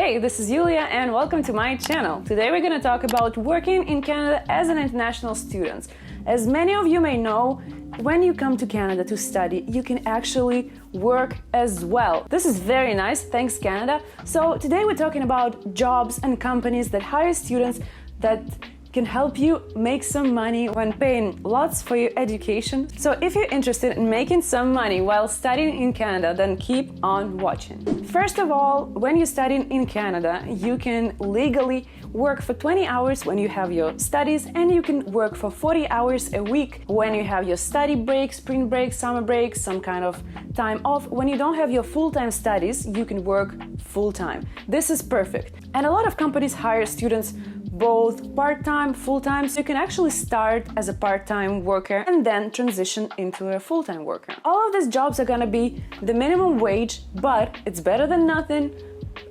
Hey, this is Yulia and welcome to my channel. Today we're going to talk about working in Canada as an international student. As many of you may know, when you come to Canada to study, you can actually work as well. This is very nice, thanks Canada. So today we're talking about jobs and companies that hire students that can help you make some money when paying lots for your education. So if you're interested in making some money while studying in Canada, then keep on watching. First of all, when you're studying in Canada, you can legally work for 20 hours when you have your studies, and you can work for 40 hours a week when you have your study break, spring break, summer break, some kind of time off. When you don't have your full-time studies, you can work full-time. This is perfect. And a lot of companies hire students both part-time, full-time, so you can actually start as a part-time worker and then transition into a full-time worker. All of these jobs are gonna be the minimum wage, but it's better than nothing.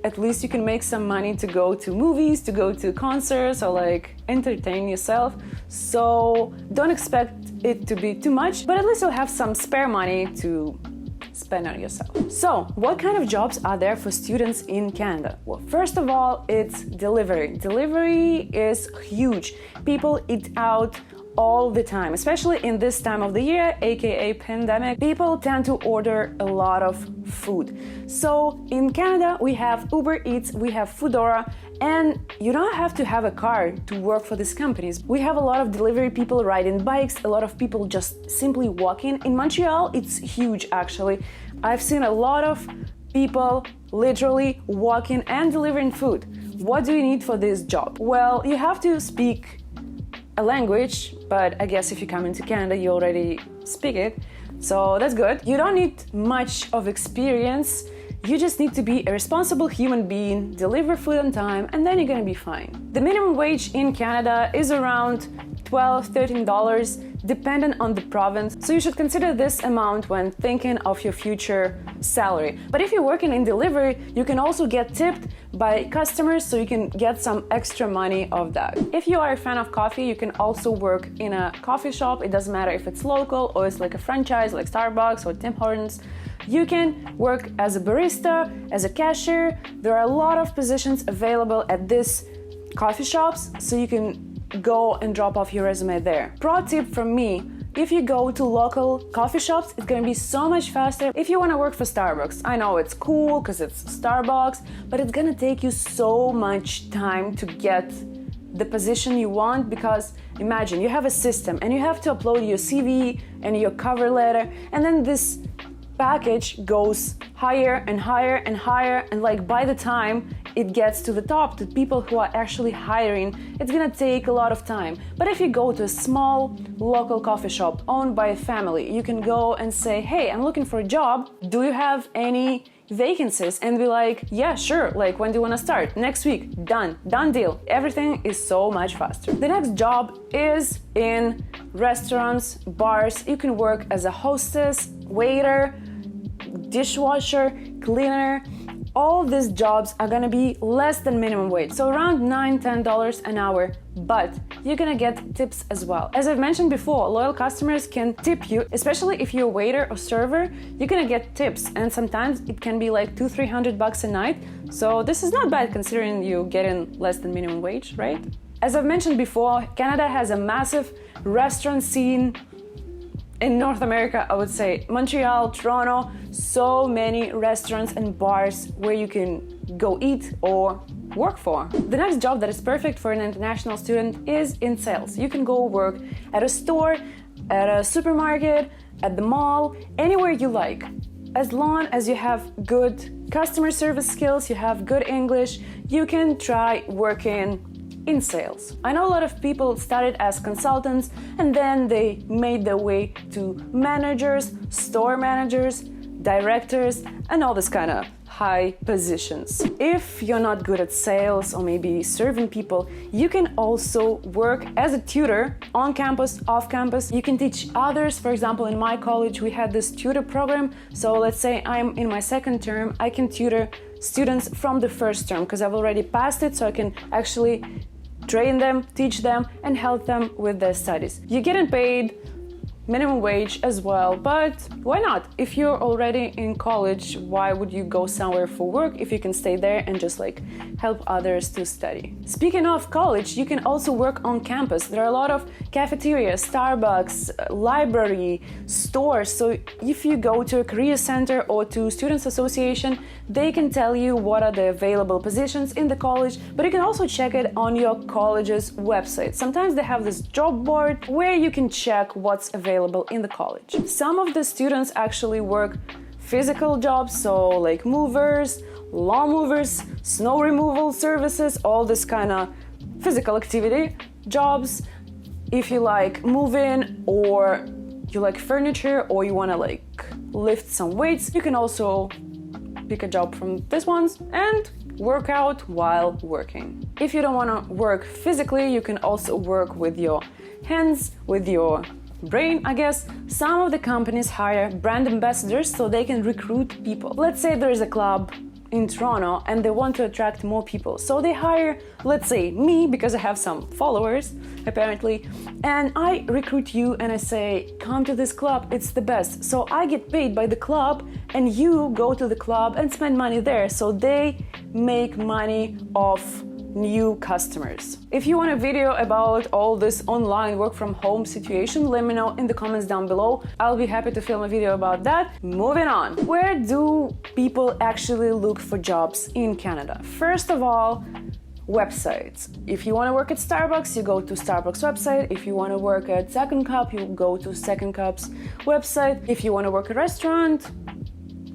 At least you can make some money to go to movies, to go to concerts, or like entertain yourself. So don't expect it to be too much, but at least you'll have some spare money to spend on yourself. So, what kind of jobs are there for students in Canada? Well, first of all, it's delivery. Delivery is huge. People eat out all the time, especially in this time of the year, aka pandemic. People tend to order a lot of food. So in Canada, we have Uber Eats, we have Foodora, and you don't have to have a car to work for these companies. We have a lot of delivery people riding bikes, a lot of people just simply walking. In Montreal, it's huge actually. I've seen a lot of people literally walking and delivering food. What do you need for this job? Well, you have to speak a language, but I guess if you come into Canada, you already speak it. So that's good. You don't need much of experience. You just need to be a responsible human being, deliver food on time, and then you're gonna be fine. The minimum wage in Canada is around $12–13, dependent on the province. So you should consider this amount when thinking of your future salary. But if you're working in delivery, you can also get tipped by customers, so you can get some extra money of that. If you are a fan of coffee, you can also work in a coffee shop. It doesn't matter if it's local or it's like a franchise like Starbucks or Tim Hortons. You can work as a barista, as a cashier. There are a lot of positions available at these coffee shops, so you can go and drop off your resume there. Pro tip from me: if you go to local coffee shops, it's gonna be so much faster. If you wanna work for Starbucks, I know it's cool because it's Starbucks, but it's gonna take you so much time to get the position you want, because imagine you have a system and you have to upload your CV and your cover letter, and then this package goes higher and higher and higher, and like by the time it gets to the top, to people who are actually hiring, it's gonna take a lot of time. But if you go to a small local coffee shop owned by a family, you can go and say, hey, I'm looking for a job, do you have any vacancies? And be like, yeah, sure, like when do you want to start? Next week. Done deal. Everything is so much faster. The next job is in restaurants, bars. You can work as a hostess, waiter, dishwasher, cleaner. All these jobs are gonna be less than minimum wage, so around $9–10 an hour, but you're gonna get tips as well. As I've mentioned before, loyal customers can tip you, especially if you're a waiter or server. You're gonna get tips, and sometimes it can be like $200–300 a night. So this is not bad considering you getting less than minimum wage, right? As I've mentioned before, Canada has a massive restaurant scene. In North America, I would say Montreal, Toronto, so many restaurants and bars where you can go eat or work for. The next job that is perfect for an international student is in sales. You can go work at a store, at a supermarket, at the mall, anywhere you like. As long as you have good customer service skills, you have good English, you can try working in sales. I know a lot of people started as consultants and then they made their way to managers, store managers, directors, and all this kind of high positions. If you're not good at sales or maybe serving people, you can also work as a tutor on campus, off campus. You can teach others. For example, in my college, we had this tutor program. So let's say I'm in my second term, I can tutor students from the first term because I've already passed it, so I can actually train them, teach them, and help them with their studies. You're getting paid minimum wage as well, but why not? If you're already in college, why would you go somewhere for work if you can stay there and just like help others to study? Speaking of college, you can also work on campus. There are a lot of cafeterias, Starbucks, library, stores. So if you go to a career center or to students association, they can tell you what are the available positions in the college, but you can also check it on your college's website. Sometimes they have this job board where you can check what's available in the college. Some of the students actually work physical jobs, so like movers, lawn movers, snow removal services, all this kind of physical activity jobs. If you like moving or you like furniture or you want to like lift some weights, you can also pick a job from these ones and work out while working. If you don't want to work physically, you can also work with your hands, with your brain, I guess. Some of the companies hire brand ambassadors so they can recruit people. Let's say there is a club in Toronto and they want to attract more people. So they hire, let's say, me, because I have some followers, apparently, and I recruit you and I say, come to this club, it's the best. So I get paid by the club and you go to the club and spend money there. So they make money off new customers. If you want a video about all this online work from home situation, let me know in the comments down below. I'll be happy to film a video about that. Moving on. Where do people actually look for jobs in Canada? First of all, websites. If you want to work at Starbucks, you go to Starbucks website. If you want to work at Second Cup, you go to Second Cup's website. If you want to work at a restaurant,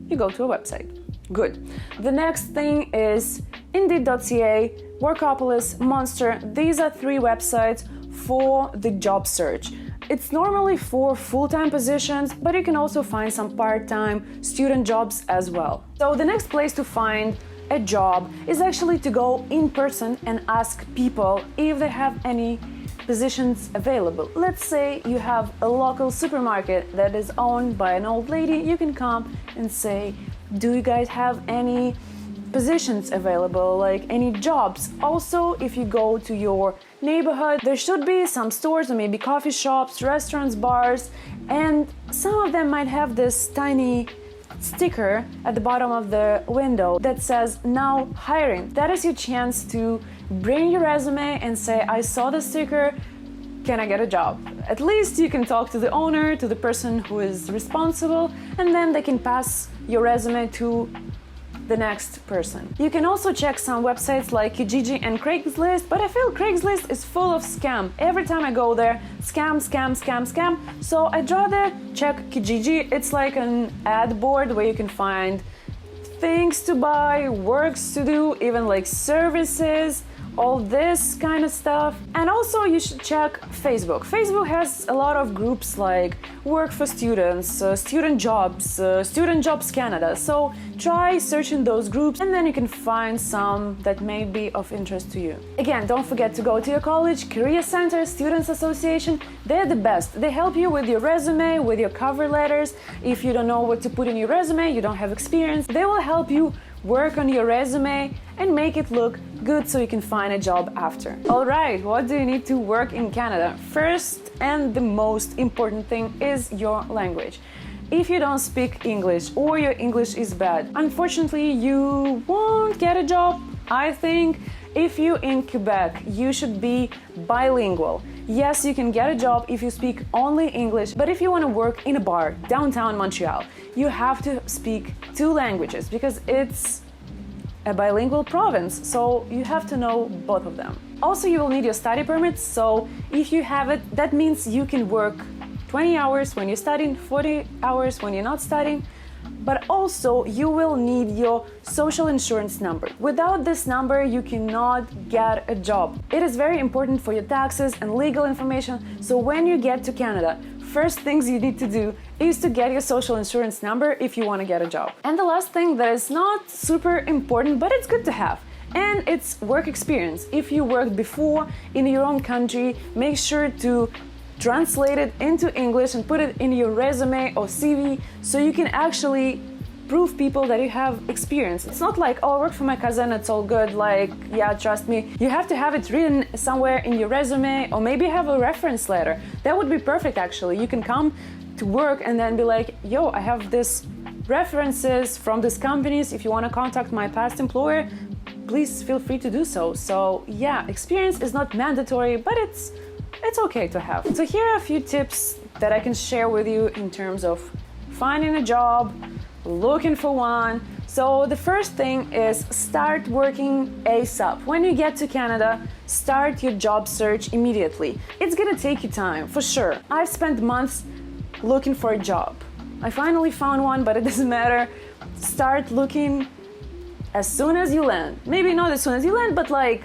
you go to a website. Good. The next thing is indeed.ca, Workopolis, Monster. These are 3 websites for the job search. It's normally for full-time positions, but you can also find some part-time student jobs as well. So the next place to find a job is actually to go in person and ask people if they have any positions available. Let's say you have a local supermarket that is owned by an old lady. You can come and say, do you guys have any positions available, like any jobs? Also, if you go to your neighborhood, there should be some stores or maybe coffee shops, restaurants, bars, and some of them might have this tiny sticker at the bottom of the window that says now hiring. That is your chance to bring your resume and say, I saw the sticker, can I get a job? At least you can talk to the owner, to the person who is responsible, and then they can pass your resume to the next person. You can also check some websites like Kijiji and Craigslist, but I feel Craigslist is full of scam. Every time I go there, scam, scam, scam, scam. So I'd rather check Kijiji. It's like an ad board where you can find things to buy, works to do, even like services, all this kind of stuff. And also you should check Facebook. Facebook has a lot of groups like Work for Students, Student Jobs Canada. So try searching those groups and then you can find some that may be of interest to you. Again, don't forget to go to your college, career center, students association. They're the best. They help you with your resume, with your cover letters. If you don't know what to put in your resume, you don't have experience, they will help you work on your resume and make it look good so you can find a job after. Alright, what do you need to work in Canada? First and the most important thing is your language. If you don't speak English or your English is bad, unfortunately you won't get a job. I think if you're in Quebec, you should be bilingual. Yes, you can get a job if you speak only English, but if you want to work in a bar downtown Montreal, you have to speak 2 languages because it's a bilingual province, so you have to know both of them. Also, you will need your study permits, so if you have it, that means you can work 20 hours when you're studying, 40 hours when you're not studying, but also you will need your social insurance number. Without this number, you cannot get a job. It is very important for your taxes and legal information, so when you get to Canada, first things you need to do is to get your social insurance number if you want to get a job. And the last thing that is not super important, but it's good to have, and it's work experience. If you worked before in your own country, make sure to translate it into English and put it in your resume or CV so you can actually prove people that you have experience. It's not like, oh, I work for my cousin, it's all good, like, yeah, trust me. You have to have it written somewhere in your resume, or maybe have a reference letter. That would be perfect, actually. You can come to work and then be like, yo, I have this references from these companies. If you want to contact my past employer, please feel free to do so. So yeah, experience is not mandatory, but it's okay to have. So here are a few tips that I can share with you in terms of finding a job, looking for one. So the first thing is start working ASAP. When you get to Canada, start your job search immediately. It's gonna take you time, for sure. I've spent months looking for a job. I finally found one, but it doesn't matter. Start looking as soon as you land. Maybe not as soon as you land, but like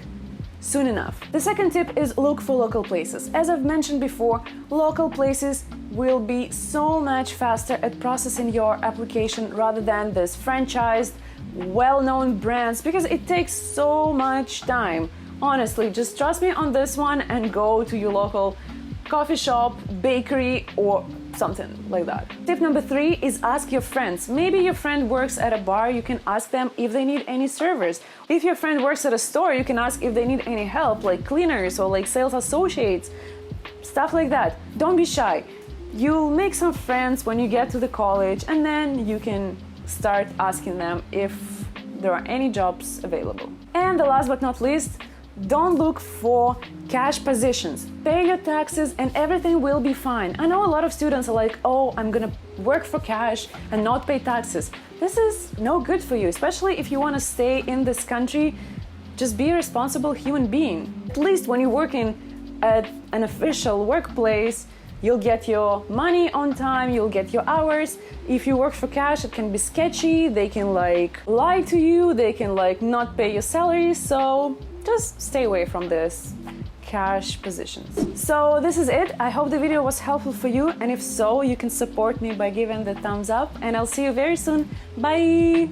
soon enough. The second tip is look for local places. As I've mentioned before, local places will be so much faster at processing your application rather than this franchised, well-known brands, because it takes so much time. Honestly, just trust me on this one and go to your local coffee shop, bakery, or something like that. Tip number 3 is ask your friends. Maybe your friend works at a bar, you can ask them if they need any servers. If your friend works at a store, you can ask if they need any help, like cleaners or like sales associates, stuff like that. Don't be shy. You'll make some friends when you get to the college, and then you can start asking them if there are any jobs available. And the last but not least, don't look for cash positions. Pay your taxes and everything will be fine. I know a lot of students are like, oh, I'm gonna work for cash and not pay taxes. This is no good for you, especially if you want to stay in this country. Just be a responsible human being. At least when you're working at an official workplace, you'll get your money on time, you'll get your hours. If you work for cash, it can be sketchy. They can like lie to you, they can like not pay your salary. So just stay away from this cash positions. So this is it. I hope the video was helpful for you, and if so, you can support me by giving the thumbs up, and I'll see you very soon. Bye!